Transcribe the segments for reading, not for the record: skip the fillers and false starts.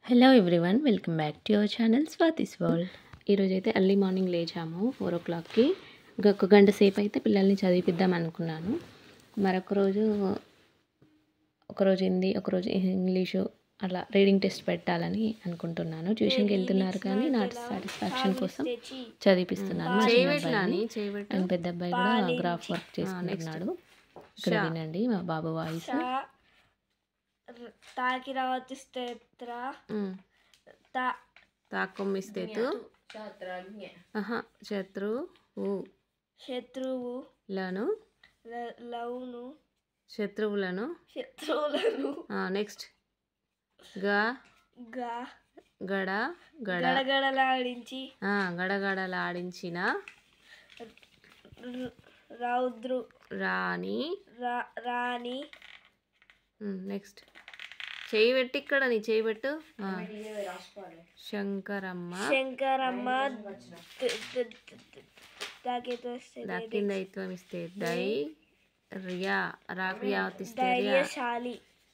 Hello everyone, welcome back to your channel Swathi's world. ఈరోజైతే early morning లేచాము 4 o'clockకి. ఇంకొక గంట సేపు అయితే పిల్లల్ని చదివిద్దాం అనుకున్నాను. ఒకరోజు హిందీ, ఒకరోజు ఇంగ్లీషు, అలా రీడింగ్ టెస్ట్ పెట్టాలని అనుకుంటున్నాను. ట్యూషన్కి వెళ్తున్నారు కానీ నా సాటిస్ఫాక్షన్ కోసం చదివిపిస్తున్నాను. మా చిన్న అబ్బాయిని అండ్ పెద్ద అబ్బాయి కూడా గ్రాఫ్ వర్క్ చేసుకుంటున్నాడు. ఇక్కడ వినండి మా బాబు వాయిస్. తాకి రావతిస్తేత్ర తాకొమ్మిస్తేతు శత్రువు లను లవును శత్రువులను నెక్స్ట్ గడగడలాడించిన రాణి నెక్స్ట్ చేయి పెట్టి ఇక్కడ నీ చేయి పెట్టు. శంకరమ్మ దాకిందైత్వం ఇస్తే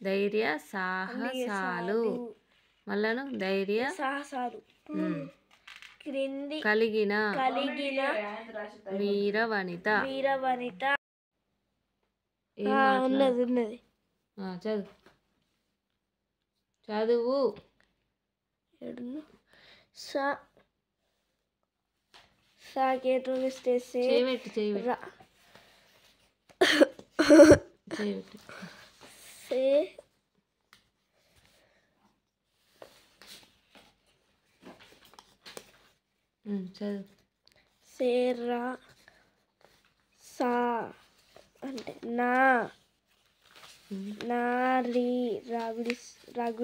ధైర్య సాహసాలు మళ్ళను ధైర్య సాహసాలు కలిగిన వీరవనిత ఉన్నది చదువు సాకేతం ఇస్తే సేరా సా అంటే నారీ రాగుడి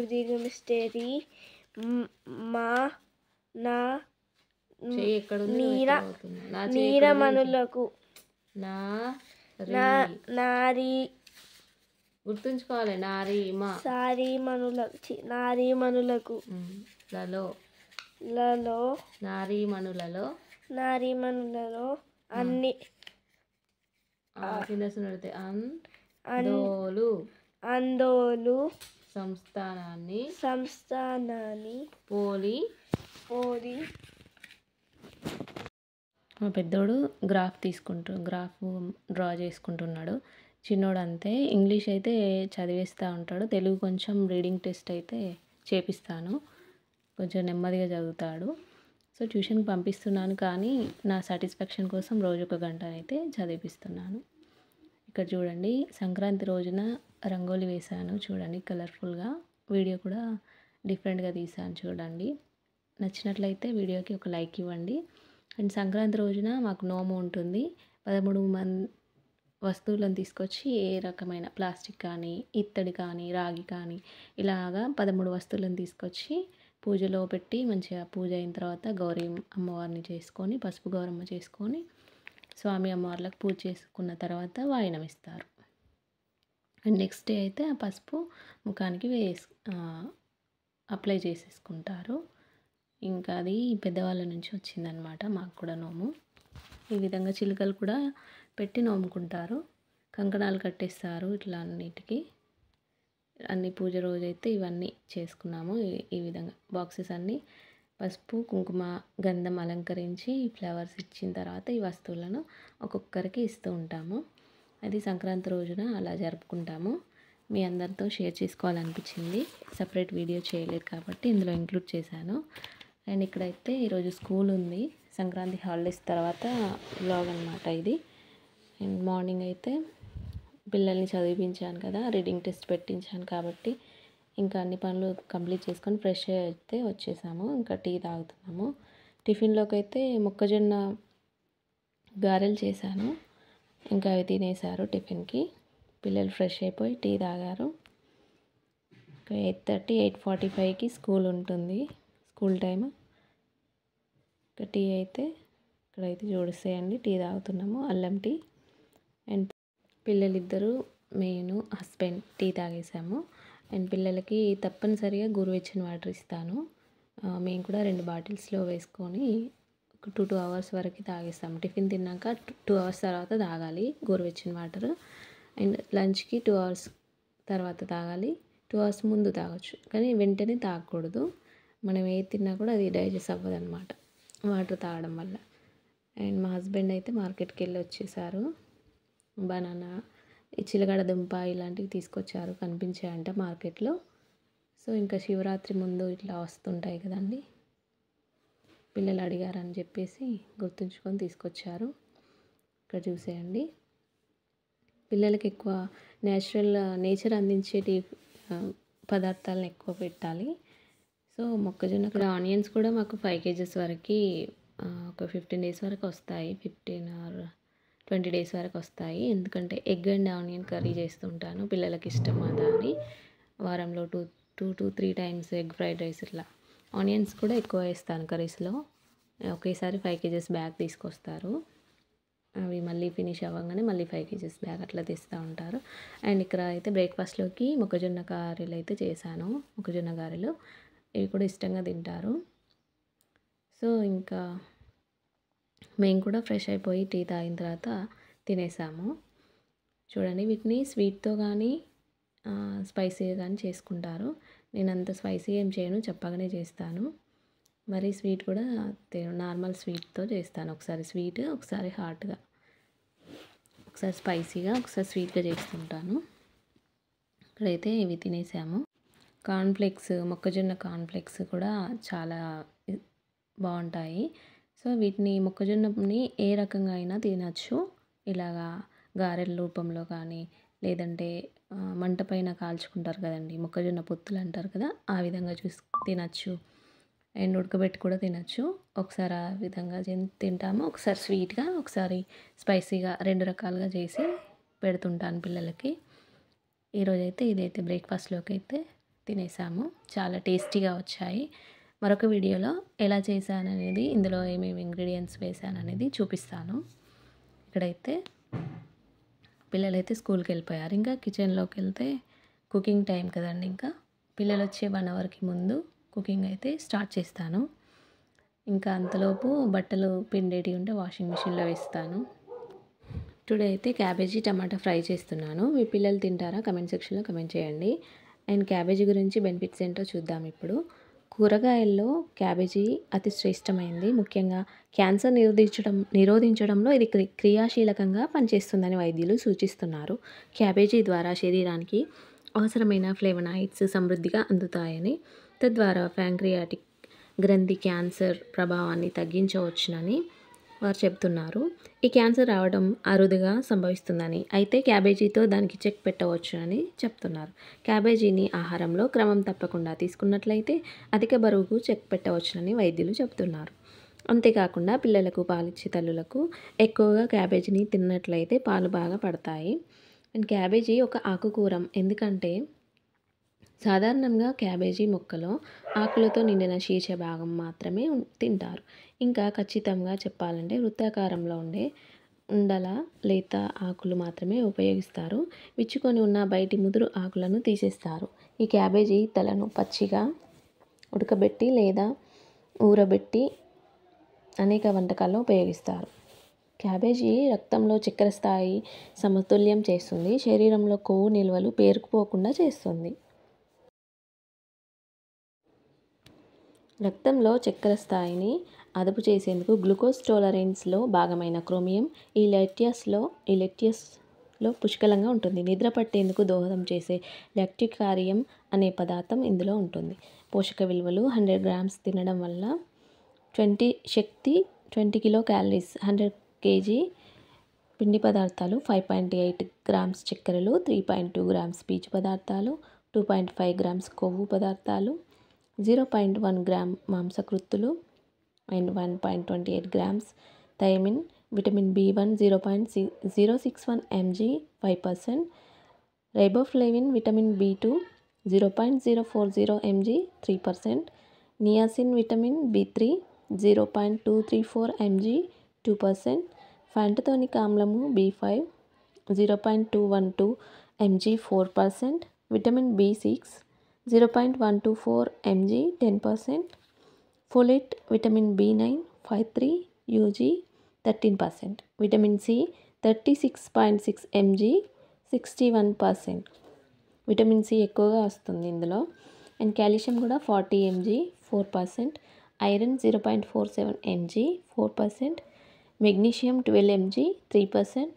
దీర్ఘం ఇస్తేది మా నా నీరమణులకు నారీ గుర్తుంచుకోవాలి. నారీమణులకు నారీమణులలో అన్ని అందోలు సంస్థానాన్ని పోలి మా పెద్దోడు గ్రాఫ్ డ్రా చేసుకుంటున్నాడు. చిన్నోడు అంతే. ఇంగ్లీష్ అయితే చదివేస్తూ ఉంటాడు. తెలుగు కొంచెం రీడింగ్ టెస్ట్ అయితే చేపిస్తాను. కొంచెం నెమ్మదిగా చదువుతాడు. సో ట్యూషన్కి పంపిస్తున్నాను కానీ నా సాటిస్ఫాక్షన్ కోసం రోజు ఒక గంట అయితే చదివిపిస్తున్నాను. ఇక్కడ చూడండి, సంక్రాంతి రోజున రంగోలి వేశాను. చూడండి కలర్ఫుల్గా. వీడియో కూడా డిఫరెంట్గా తీసాను చూడండి. నచ్చినట్లయితే వీడియోకి ఒక లైక్ ఇవ్వండి. అండ్ సంక్రాంతి రోజున మాకు నోము ఉంటుంది. 13 వస్తువులను తీసుకొచ్చి ఏ రకమైన ప్లాస్టిక్ కానీ, ఇత్తడి కానీ, రాగి కానీ ఇలాగా 13 వస్తువులను తీసుకొచ్చి పూజలో పెట్టి మంచిగా పూజ అయిన తర్వాత గౌరీ అమ్మవారిని చేసుకొని, పసుపు గౌరమ్మ చేసుకొని, స్వామి అమ్మవార్లకు పూజ చేసుకున్న తర్వాత వాయినం ఇస్తారు. అండ్ నెక్స్ట్ డే అయితే ఆ పసుపు ముఖానికి అప్లై చేసేసుకుంటారు. ఇంకా అది పెద్దవాళ్ళ నుంచి వచ్చిందనమాట. మాకు కూడా నోము ఈ విధంగా చిలుకలు కూడా పెట్టి నోముకుంటారు. కంకణాలు కట్టేస్తారు. ఇట్లా అన్నిటికీ అన్ని పూజ రోజైతే ఇవన్నీ చేసుకున్నాము. ఈ విధంగా బాక్సెస్ అన్నీ పసుపు, కుంకుమ, గంధం అలంకరించి ఫ్లవర్స్ ఇచ్చిన తర్వాత ఈ వస్తువులను ఒక్కొక్కరికి ఇస్తూ ఉంటాము. అది సంక్రాంతి రోజున అలా జరుపుకుంటాము. మీ అందరితో షేర్ చేసుకోవాలనిపించింది. సపరేట్ వీడియో చేయలేదు కాబట్టి ఇందులో ఇంక్లూడ్ చేశాను. అండ్ ఇక్కడైతే ఈరోజు స్కూల్ ఉంది. సంక్రాంతి హాలిడేస్ తర్వాత వ్లాగ్ అనమాట ఇది. అండ్ మార్నింగ్ అయితే పిల్లల్ని చదివించాను కదా, రీడింగ్ టెస్ట్ పెట్టించాను కాబట్టి ఇంకా అన్ని పనులు కంప్లీట్ చేసుకొని ఫ్రెష్ అయితే వచ్చేసాము. ఇంకా టీ తాగుతున్నాము. టిఫిన్లోకి అయితే మొక్కజొన్న గారెలు చేశాను. ఇంకా అవి తినేశారు టిఫిన్కి. పిల్లలు ఫ్రెష్ అయిపోయి టీ తాగారు. 8:30, 8:45కి స్కూల్ ఉంటుంది. School time. ఇంకా టీ అయితే ఇక్కడైతే చూడిసేయండి, టీ తాగుతున్నాము, అల్లం టీ. అండ్ పిల్లలిద్దరూ, నేను హస్బెండ్ టీ తాగేసాము. అండ్ పిల్లలకి తప్పనిసరిగా గోరువెచ్చని వాటర్ ఇస్తాను. మేము కూడా 2 బాటిల్స్లో వేసుకొని ఒక 2 hours వరకు తాగేస్తాము. టిఫిన్ తిన్నాక 2 hours తర్వాత తాగాలి గోరువెచ్చని వాటర్. అండ్ లంచ్కి 2 hours తర్వాత తాగాలి. 2 అవర్స్ ముందు తాగొచ్చు, కానీ వెంటనే తాగకూడదు. మనం ఏది తిన్నా కూడా అది డైజెస్ట్ అవ్వదన్నమాట వాటర్ తాగడం వల్ల. అండ్ మా హస్బెండ్ అయితే మార్కెట్కి వెళ్ళి వచ్చేసారు. బనానా, ఈ చిలకడ దుంప ఇలాంటివి తీసుకొచ్చారు, కనిపించాయంట మార్కెట్లో. సో ఇంకా శివరాత్రి ముందు ఇట్లా వస్తుంటాయి కదండి, పిల్లలు అడిగారని చెప్పేసి గుర్తుంచుకొని తీసుకొచ్చారు. ఇక్కడ చూసేయండి, పిల్లలకి ఎక్కువ నేచర్ అందించేటి పదార్థాలను ఎక్కువ పెట్టాలి. సో మొక్కజొన్న, ఇక్కడ ఆనియన్స్ కూడా మాకు 5 kgs వరకు ఒక 15 days వరకు వస్తాయి, 15 or 20 days వరకు వస్తాయి. ఎందుకంటే ఎగ్ అండ్ ఆనియన్ కర్రీ చేస్తుంటాను, పిల్లలకి ఇష్టం అదా అని. వారంలో 2 to 3 times egg fried rice ఇట్లా. ఆనియన్స్ కూడా ఎక్కువ వేస్తాను కర్రీస్లో. ఒకేసారి 5 kgs బ్యాగ్ తీసుకొస్తారు, అవి మళ్ళీ ఫినిష్ అవ్వగానే మళ్ళీ 5 kgs బ్యాగ్ అట్లా తెస్తూ ఉంటారు. అండ్ ఇక్కడ అయితే బ్రేక్ఫాస్ట్లోకి మొక్కజొన్న గారెలు అయితే చేశాను. మొక్కజొన్న గారెలు ఇవి కూడా ఇష్టంగా తింటారు. సో ఇంకా మేము కూడా ఫ్రెష్ అయిపోయి టీ తాగిన తర్వాత తినేసాము. చూడండి, వీటిని స్వీట్తో కానీ స్పైసీగా కానీ చేసుకుంటారు. నేను అంత స్పైసీ ఏం చేయను, చెప్పగానే చేస్తాను. మరి స్వీట్ కూడా నార్మల్ స్వీట్తో చేస్తాను, ఒకసారి స్వీట్, ఒకసారి హాట్గా, ఒకసారి స్పైసీగా, ఒకసారి స్వీట్గా చేస్తుంటాను. ఇక్కడైతే ఇవి తినేసాము. కార్న్ఫ్లేక్స్, మొక్కజొన్న కార్న్ఫ్లేక్స్ కూడా చాలా బాగుంటాయి. సో వీటిని, మొక్కజొన్నని ఏ రకంగా అయినా తినచ్చు, ఇలాగా గారెల రూపంలో కానీ, లేదంటే మంట పైన కాల్చుకుంటారు కదండి, మొక్కజొన్న పొత్తులు అంటారు కదా, ఆ విధంగా తినచ్చు. అండ్ ఉడకబెట్టి కూడా తినచ్చు. ఒకసారి ఆ విధంగా తింటాము, ఒకసారి స్వీట్గా, ఒకసారి స్పైసీగా, 2 రకాలుగా చేసి పెడుతుంటాను పిల్లలకి. ఈరోజైతే ఇదైతే బ్రేక్ఫాస్ట్లోకి అయితే తినేసాము, చాలా టేస్టీగా వచ్చాయి. మరొక వీడియోలో ఎలా చేశాననేది, ఇందులో ఏమేమి ఇంగ్రీడియంట్స్ వేసాననేది చూపిస్తాను. ఇక్కడైతే పిల్లలైతే స్కూల్కి వెళ్ళిపోయారు. ఇంకా కిచెన్లోకి వెళ్తే కుకింగ్ టైం కదండి, ఇంకా పిల్లలు వచ్చే 1 hourకి ముందు కుకింగ్ అయితే స్టార్ట్ చేస్తాను. ఇంకా అంతలోపు బట్టలు పిండేటి ఉంటే వాషింగ్ మిషన్లో వేస్తాను. టుడే అయితే క్యాబేజీ టమాటా ఫ్రై చేస్తున్నాను. మీ పిల్లలు తింటారా? కమెంట్ సెక్షన్లో కమెంట్ చేయండి. అండ్ క్యాబేజీ గురించి బెనిఫిట్స్ ఏంటో చూద్దాం ఇప్పుడు. కూరగాయల్లో క్యాబేజీ అతి శ్రేష్టమైంది. ముఖ్యంగా క్యాన్సర్ నిరోధించడంలో ఇది క్రియాశీలకంగా పనిచేస్తుందని వైద్యులు సూచిస్తున్నారు. క్యాబేజీ ద్వారా శరీరానికి అవసరమైన ఫ్లేవనాయిడ్స్ సమృద్ధిగా అందుతాయని, తద్వారా ప్యాంక్రియాటిక్ గ్రంథి క్యాన్సర్ ప్రభావాన్ని తగ్గించవచ్చునని వారు చెప్తున్నారు. ఈ క్యాన్సర్ రావడం అరుదుగా సంభవిస్తుందని, అయితే క్యాబేజీతో దానికి చెక్ పెట్టవచ్చునని చెప్తున్నారు. క్యాబేజీని ఆహారంలో క్రమం తప్పకుండా తీసుకున్నట్లయితే అధిక బరువుకు చెక్ పెట్టవచ్చునని వైద్యులు చెప్తున్నారు. అంతేకాకుండా పిల్లలకు, పాలిచ్చే తల్లులకు ఎక్కువగా క్యాబేజీని తిన్నట్లయితే పాలు బాగా పడతాయి. అండ్ క్యాబేజీ ఒక ఆకుకూర, ఎందుకంటే సాధారణంగా క్యాబేజీ మొక్కలో ఆకులతో నిండిన శీర్ష భాగం మాత్రమే తింటారు. ఇంకా ఖచ్చితంగా చెప్పాలంటే వృత్తాకారంలో ఉండే ఉండల లేత ఆకులు మాత్రమే ఉపయోగిస్తారు. విచ్చుకొని ఉన్న బయటి ముదురు ఆకులను తీసేస్తారు. ఈ క్యాబేజీ తలను పచ్చిగా ఉడకబెట్టి లేదా ఊరబెట్టి అనేక వంటకాల్లో ఉపయోగిస్తారు. క్యాబేజీ రక్తంలో చక్కెర స్థాయి సమతుల్యం చేస్తుంది. శరీరంలో కొవ్వు నిల్వలు పేరుకుపోకుండా చేస్తుంది. రక్తంలో చక్కెర స్థాయిని అదుపు చేసేందుకు గ్లూకోజ్ టాలరెన్స్లో భాగమైన క్రోమియం ఈ లెట్యస్లో పుష్కలంగా ఉంటుంది. నిద్ర పట్టేందుకు దోహదం చేసే లాక్టికారియం అనే పదార్థం ఇందులో ఉంటుంది. పోషక విలువలు: 100 grams తినడం వల్ల 20 kilocalories, 100 kg పిండి పదార్థాలు, 5.8 grams చక్కెరలు, 3.2 grams పీచు పదార్థాలు, 2.5 grams కొవ్వు పదార్థాలు, 0.1 gram మాంసకృత్తులు and 1.28 grams thiamine, vitamin B1 0.061 mg 5%, riboflavin, vitamin B2 0.040 mg 3%, niacin, vitamin B3 0.234 mg 2%, pantothenic ఆమ్లము B5 0.212 mg 4%, vitamin B6 0.124 mg 10%, folate, vitamin B9 53 Ug 13%, vitamin C 36.6 mg 61%. Vitamin C ఎక్కువగా వస్తుంది ఇందులో. And calcium కూడా 40 mg 4%, iron 0.47 mg 4%, magnesium 12 mg 3%,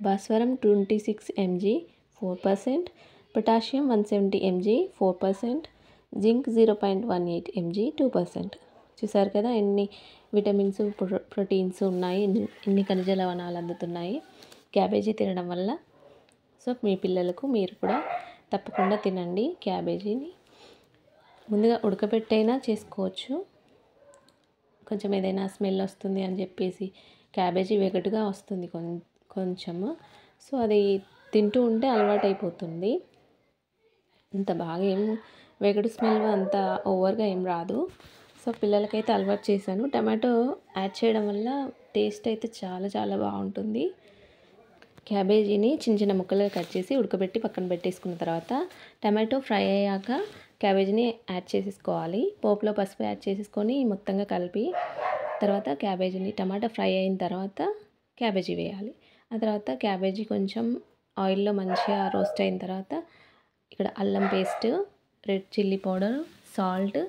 భాస్వరం 26 mg 4%, potassium 170 mg 4%, zinc 0.18 mg 2%. చూసారు కదా ఎన్ని vitamins proteins ఉన్నాయి, ఎన్ని ఖనిజ లవణాలు అందుతున్నాయి క్యాబేజీ తినడం వల్ల. సో మీ పిల్లలకు మీరు కూడా తప్పకుండా తినండి క్యాబేజీని. ముందుగా ఉడకబెట్టైనా చేసుకోవచ్చు. కొంచెం ఏదైనా స్మెల్ వస్తుంది అని చెప్పేసి క్యాబేజీ వెగటుగా వస్తుంది కొంచెము. సో అది తింటూ ఉంటే అలవాటు అయిపోతుంది. ఇంత బాగా ఏం వెగటు స్మెల్ అంత ఓవర్గా ఏం రాదు. సో పిల్లలకైతే అలవాటు చేశాను. టమాటో యాడ్ చేయడం వల్ల టేస్ట్ అయితే చాలా చాలా బాగుంటుంది. క్యాబేజీని చిన్న చిన్న ముక్కలుగా కట్ చేసి ఉడకబెట్టి పక్కన పెట్టేసుకున్న తర్వాత టమాటో ఫ్రై అయ్యాక క్యాబేజీని యాడ్ చేసేసుకోవాలి. పోపులో పసుపు యాడ్ చేసేసుకొని మొత్తంగా కలిపి తర్వాత క్యాబేజీని టమాటా ఫ్రై అయిన తర్వాత క్యాబేజీ వేయాలి. ఆ తర్వాత క్యాబేజీ కొంచెం ఆయిల్లో మంచిగా రోస్ట్ అయిన తర్వాత ఇక్కడ అల్లం paste, red chilli powder, salt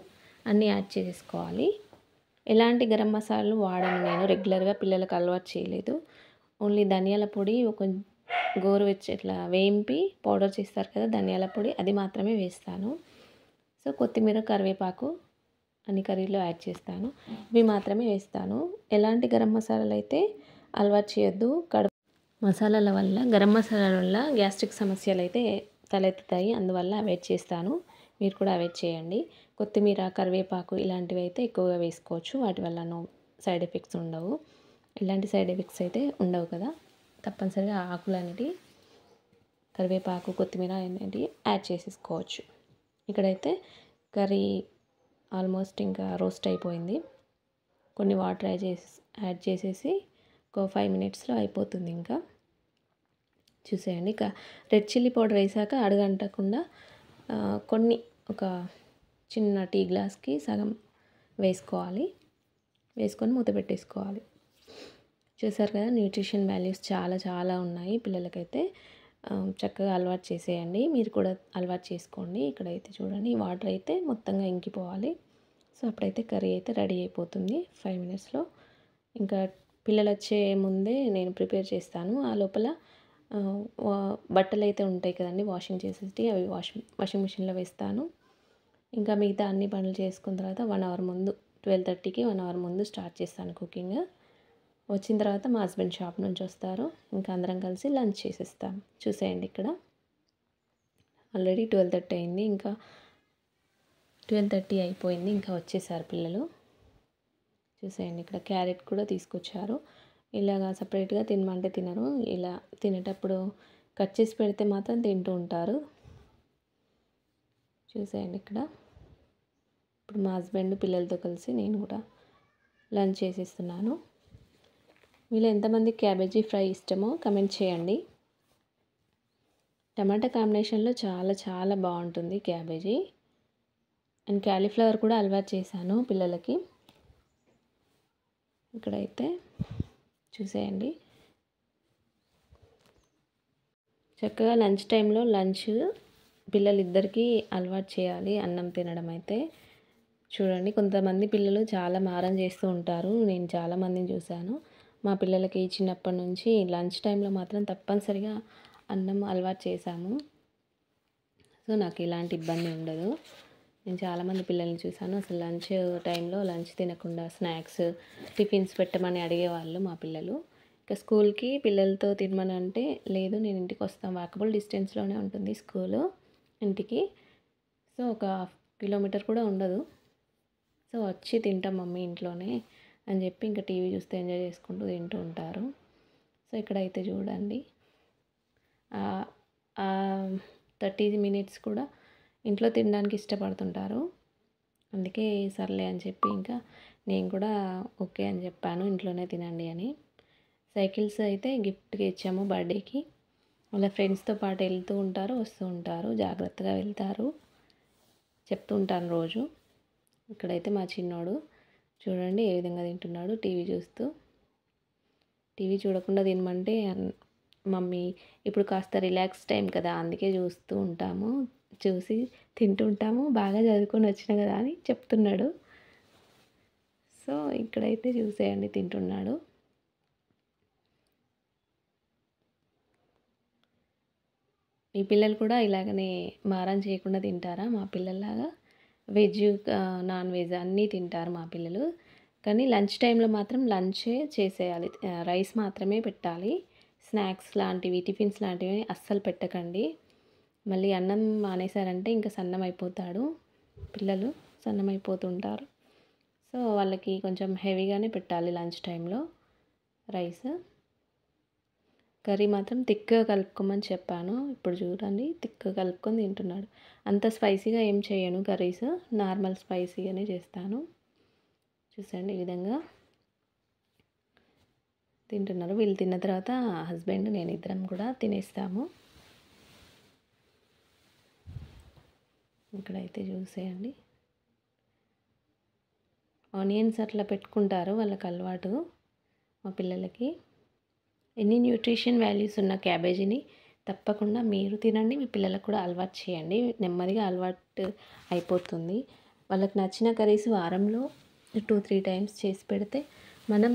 అన్నీ యాడ్ చేసేసుకోవాలి. ఎలాంటి గరం మసాలాలు వాడను నేను, రెగ్యులర్గా పిల్లలకు అలవాటు చేయలేదు. ఓన్లీ ధనియాల పొడి ఒక గోరువెచ్చ ఇట్లా వేయింపి పౌడర్ చేస్తారు కదా ధనియాల పొడి, అది మాత్రమే వేస్తాను. సో కొత్తిమీర, కరివేపాకు అన్ని కర్రీలో యాడ్ చేస్తాను, ఇవి మాత్రమే వేస్తాను. ఎలాంటి గరం మసాలాలు అయితే అలవాటు చేయొద్దు. మసాలాల వల్ల, గరం మసాలాల వల్ల గ్యాస్ట్రిక్ సమస్యలు అయితే తలెత్తుతాయి, అందువల్ల అవాయిడ్ చేస్తాను. మీరు కూడా అవాయిడ్ చేయండి. కొత్తిమీర, కరివేపాకు ఇలాంటివి అయితే ఎక్కువగా వేసుకోవచ్చు, వాటి వల్ల సైడ్ ఎఫెక్ట్స్ ఉండవు. ఇలాంటి సైడ్ ఎఫెక్ట్స్ అయితే ఉండవు కదా. తప్పనిసరిగా ఆకులు అనేవి, కరివేపాకు, కొత్తిమీర అనేది యాడ్ చేసేసుకోవచ్చు. ఇక్కడైతే కర్రీ ఆల్మోస్ట్ ఇంకా రోస్ట్ అయిపోయింది. కొన్ని వాటర్ యాడ్ చేసేసి ఒక 5 minutesలో అయిపోతుంది. ఇంకా చూసేయండి. ఇక రెడ్ చిల్లీ పౌడర్ వేసాక అడుగంటకుండా కొన్ని ఒక చిన్న టీ గ్లాస్కి సగం వేసుకోవాలి. వేసుకొని మూత పెట్టేసుకోవాలి. చూసారు కదా న్యూట్రిషన్ వాల్యూస్ చాలా చాలా ఉన్నాయి. పిల్లలకైతే చక్కగా అలవాటు చేసేయండి. మీరు కూడా అలవాటు చేసుకోండి. ఇక్కడైతే చూడండి వాటర్ అయితే మొత్తంగా ఇంకిపోవాలి. సో అప్పుడైతే కర్రీ అయితే రెడీ అయిపోతుంది 5 minutesలో. ఇంకా పిల్లలు వచ్చే ముందే నేను ప్రిపేర్ చేస్తాను. ఆ లోపల బట్టలు అయితే ఉంటాయి కదండి వాషింగ్ చేసేసి, అవి వాషింగ్ మిషన్లో వేస్తాను. ఇంకా మిగతా అన్ని పనులు చేసుకున్న తర్వాత 1 hour ముందు 12:30కి 1 hour ముందు స్టార్ట్ చేస్తాను కుకింగ్. వచ్చిన తర్వాత మా హస్బెండ్ షాప్ నుంచి వస్తారు. ఇంకా అందరం కలిసి లంచ్ చేసేస్తాం. చూసేయండి ఇక్కడ ఆల్రెడీ 12:30 అయింది. ఇంకా 12:30 అయిపోయింది. ఇంకా వచ్చేసారు పిల్లలు. చూసేయండి ఇక్కడ క్యారెట్ కూడా తీసుకొచ్చారు. ఇలాగా సపరేట్గా తినమంటే తినరు. ఇలా తినేటప్పుడు కట్ చేసి పెడితే మాత్రం తింటూ ఉంటారు. చూసేయండి ఇక్కడ ఇప్పుడు మా హస్బెండ్ పిల్లలతో కలిసి నేను కూడా లంచ్ చేసేస్తున్నాను. మీలో ఎంతమంది క్యాబేజీ ఫ్రై ఇష్టమో కమెంట్ చేయండి. టమాటా కాంబినేషన్లో చాలా చాలా బాగుంటుంది క్యాబేజీ. అండ్ క్యాలీఫ్లవర్ కూడా అలవాటు చేశాను పిల్లలకి. ఇక్కడైతే చూసేయండి చక్కగా లంచ్ టైంలో పిల్లలిద్దరికీ అలవాటు చేయాలి అన్నం తినడం అయితే. చూడండి కొంతమంది పిల్లలు చాలా మారం చేస్తూ ఉంటారు. నేను చాలామందిని చూశాను. మా పిల్లలకి చిన్నప్పటి నుంచి లంచ్ టైంలో మాత్రం తప్పనిసరిగా అన్నం అలవాటు చేశాము. సో నాకు ఇలాంటి ఇబ్బంది ఉండదు. నేను చాలామంది పిల్లల్ని చూశాను అసలు లంచ్ టైంలో లంచ్ తినకుండా స్నాక్స్, టిఫిన్స్ పెట్టమని అడిగేవాళ్ళు మా పిల్లలు. ఇక స్కూల్కి పిల్లలతో తినమని అంటే లేదు నేను ఇంటికి వస్తాను, వాకబుల్ డిస్టెన్స్లోనే ఉంటుంది స్కూలు ఇంటికి. సో ఒక 1/2 kilometer కూడా ఉండదు. సో వచ్చి తింటాం మమ్మీ ఇంట్లోనే అని చెప్పి ఇంకా టీవీ చూస్తూ ఎంజాయ్ చేసుకుంటూ తింటూ ఉంటారు. సో ఇక్కడైతే చూడండి 30 minutes కూడా ఇంట్లో తినడానికి ఇష్టపడుతుంటారు. అందుకే సర్లే అని చెప్పి ఇంకా నేను కూడా ఓకే అని చెప్పాను ఇంట్లోనే తినండి అని. సైకిల్స్ అయితే గిఫ్ట్గా ఇచ్చాము బర్త్డేకి. వాళ్ళ ఫ్రెండ్స్తో పాటు వెళ్తూ ఉంటారు, వస్తూ ఉంటారు, జాగ్రత్తగా వెళ్తారు, చెప్తూ ఉంటాను రోజు. ఇక్కడైతే మా చిన్నోడు చూడండి ఏ విధంగా తింటున్నాడు టీవీ చూస్తూ. టీవీ చూడకుండా తినమంటే మమ్మీ ఇప్పుడు కాస్త రిలాక్స్ టైం కదా, అందుకే చూస్తూ ఉంటాము, చూసి తింటుంటాము, బాగా చదువుకొని వచ్చిన కదా అని చెప్తున్నాడు. సో ఇక్కడైతే చూసేయండి తింటున్నాడు. మీ పిల్లలు కూడా ఇలాగనే మారం చేయకుండా తింటారా మా పిల్లల్లాగా? వెజ్ నాన్ వెజ్ అన్నీ తింటారు మా పిల్లలు. కానీ లంచ్ టైంలో మాత్రం లంచే చేసేయాలి, రైస్ మాత్రమే పెట్టాలి. స్నాక్స్ లాంటివి, టిఫిన్స్ లాంటివి అస్సలు పెట్టకండి. మళ్ళీ అన్నం మానేశారంటే ఇంకా సన్నం అయిపోతాడు, పిల్లలు సన్నం అయిపోతుంటారు. సో వాళ్ళకి కొంచెం హెవీగానే పెట్టాలి లంచ్ టైంలో రైస్. కర్రీ మాత్రం థిక్గా కలుపుకోమని చెప్పాను. ఇప్పుడు చూడండి థిక్గా కలుపుకొని తింటున్నాడు. అంత స్పైసీగా ఏం చేయను కర్రీస్, నార్మల్ స్పైసీగానే చేస్తాను. చూసండి ఈ విధంగా తింటున్నారు. వీళ్ళు తిన్న తర్వాత హస్బెండ్ నేను ఇద్దరం కూడా తినేస్తాము. ఇక్కడైతే చూసేయండి ఆనియన్స్ అట్లా పెట్టుకుంటారు, వాళ్ళకి అలవాటు మా పిల్లలకి. ఎన్ని న్యూట్రిషన్ వాల్యూస్ ఉన్న క్యాబేజీని తప్పకుండా మీరు తినండి, మీ పిల్లలకు కూడా అలవాటు చేయండి. నెమ్మదిగా అలవాటు అయిపోతుంది. వాళ్ళకి నచ్చిన కర్రీస్ వారంలో 2-3 టైమ్స్ చేసి పెడితే మనం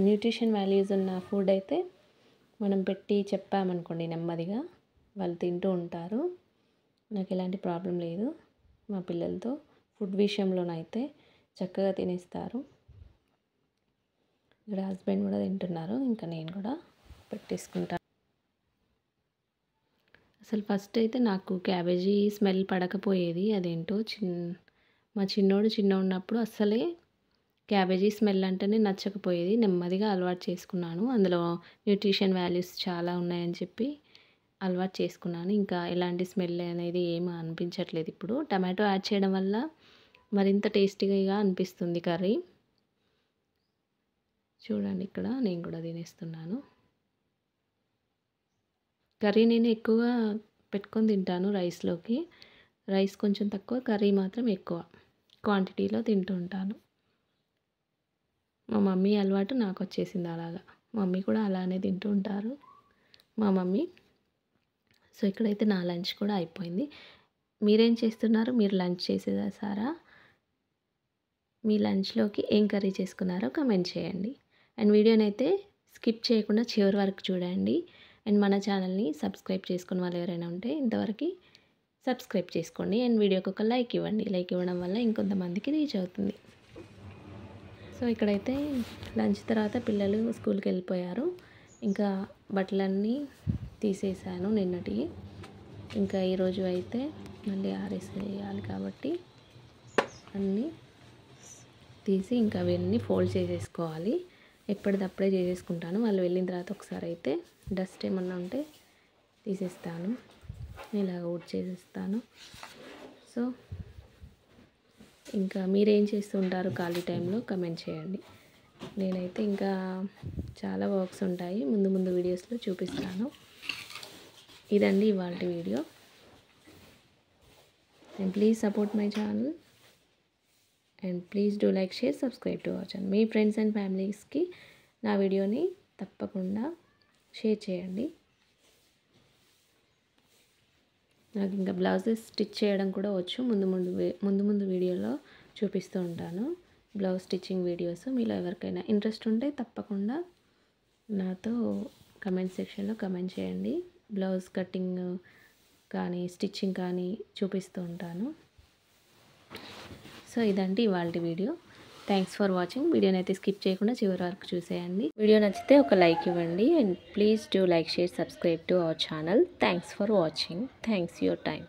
న్యూట్రిషన్ వాల్యూస్ ఉన్న ఫుడ్ అయితే మనం పెట్టి చెప్పామనుకోండి నెమ్మదిగా వాళ్ళు తింటూ ఉంటారు. నాకు ఎలాంటి ప్రాబ్లం లేదు మా పిల్లలతో, ఫుడ్ విషయంలోనైతే చక్కగా తినేస్తారు. ఇక్కడ హస్బెండ్ కూడా తింటున్నారు, ఇంకా నేను కూడా పెట్టేసుకుంటాను. అసలు ఫస్ట్ అయితే నాకు క్యాబేజీ స్మెల్ పడకపోయేది, అదేంటో మా చిన్నోడు ఉన్నప్పుడు అస్సలే క్యాబేజీ స్మెల్ అంటేనే నచ్చకపోయేది. నెమ్మదిగా అలవాటు చేసుకున్నాను, అందులో న్యూట్రిషన్ వాల్యూస్ చాలా ఉన్నాయని చెప్పి అలవాటు చేసుకున్నాను. ఇంకా ఎలాంటి స్మెల్ అనేది ఏమి అనిపించట్లేదు. ఇప్పుడు టమాటో యాడ్ చేయడం వల్ల మరింత టేస్టీగా అనిపిస్తుంది కర్రీ. చూడండి ఇక్కడ నేను కూడా తినేస్తున్నాను. కర్రీ నేను ఎక్కువగా పెట్టుకొని తింటాను రైస్లోకి, రైస్ కొంచెం తక్కువ, కర్రీ మాత్రం ఎక్కువ క్వాంటిటీలో తింటూ ఉంటాను. మా మమ్మీ అలవాటు నాకు వచ్చేసింది అలాగా, మమ్మీ కూడా అలానే తింటూ ఉంటారు మా మమ్మీ. సో ఇక్కడైతే నా లంచ్ కూడా అయిపోయింది. మీరేం చేస్తున్నారు? మీరు లంచ్ చేసేసారా? మీ లంచ్లోకి ఏం కర్రీ చేసుకున్నారో కమెంట్ చేయండి. అండ్ వీడియోని అయితే స్కిప్ చేయకుండా చివరి వరకు చూడండి. అండ్ మన ఛానల్ని సబ్స్క్రైబ్ చేసుకున్న వాళ్ళు ఎవరైనా ఉంటే ఇంతవరకు సబ్స్క్రైబ్ చేసుకోండి. అండ్ వీడియోకి ఒక లైక్ ఇవ్వండి, లైక్ ఇవ్వడం వల్ల ఇంకొంతమందికి రీచ్ అవుతుంది. సో ఇక్కడైతే లంచ్ తర్వాత పిల్లలు స్కూల్కి వెళ్ళిపోయారు. ఇంకా బట్టలన్నీ తీసేసాను నిన్నటి, ఇంకా ఈరోజు అయితే మళ్ళీ ఆరేసేయాలి కాబట్టి అన్నీ తీసి ఇంకా అవన్నీ ఫోల్డ్ చేసేసుకోవాలి. ఎప్పటిదప్పుడే చేసేసుకుంటాను. వాళ్ళు వెళ్ళిన తర్వాత ఒకసారి అయితే డస్ట్ ఏమన్నా ఉంటే తీసేస్తాను, ఇలాగ ఊడ్ చేసేస్తాను. సో ఇంకా మీరేం చేస్తుంటారు ఖాళీ టైంలో కమెంట్ చేయండి. నేనైతే ఇంకా చాలా వర్క్స్ ఉంటాయి, ముందు వీడియోస్లో చూపిస్తాను. ఇదండి ఇవాళ వీడియో. And please support my channel and please do like, share, subscribe to our channel. మీ ఫ్రెండ్స్ అండ్ ఫ్యామిలీస్కి నా వీడియోని తప్పకుండా షేర్ చేయండి. నాకు ఇంకా బ్లౌజెస్ స్టిచ్ చేయడం కూడా వచ్చు, ముందు వీడియోలో చూపిస్తూ ఉంటాను బ్లౌజ్ స్టిచ్చింగ్ వీడియోస్. మీలో ఎవరికైనా ఇంట్రెస్ట్ ఉంటే తప్పకుండా నాతో కమెంట్ సెక్షన్లో కమెంట్ చేయండి. బ్లౌజ్ కటింగ్ కానీ స్టిచ్చింగ్ కానీ చూపిస్తూ ఉంటాను. సో ఇదండి ఇవాళ వీడియో. Thanks for watching. వీడియోని అయితే స్కిప్ చేయకుండా చివరి వరకు చూసేయండి. వీడియో నచ్చితే ఒక లైక్ ఇవ్వండి and please do like, share, subscribe to our channel. Thanks for watching. Thanks your time.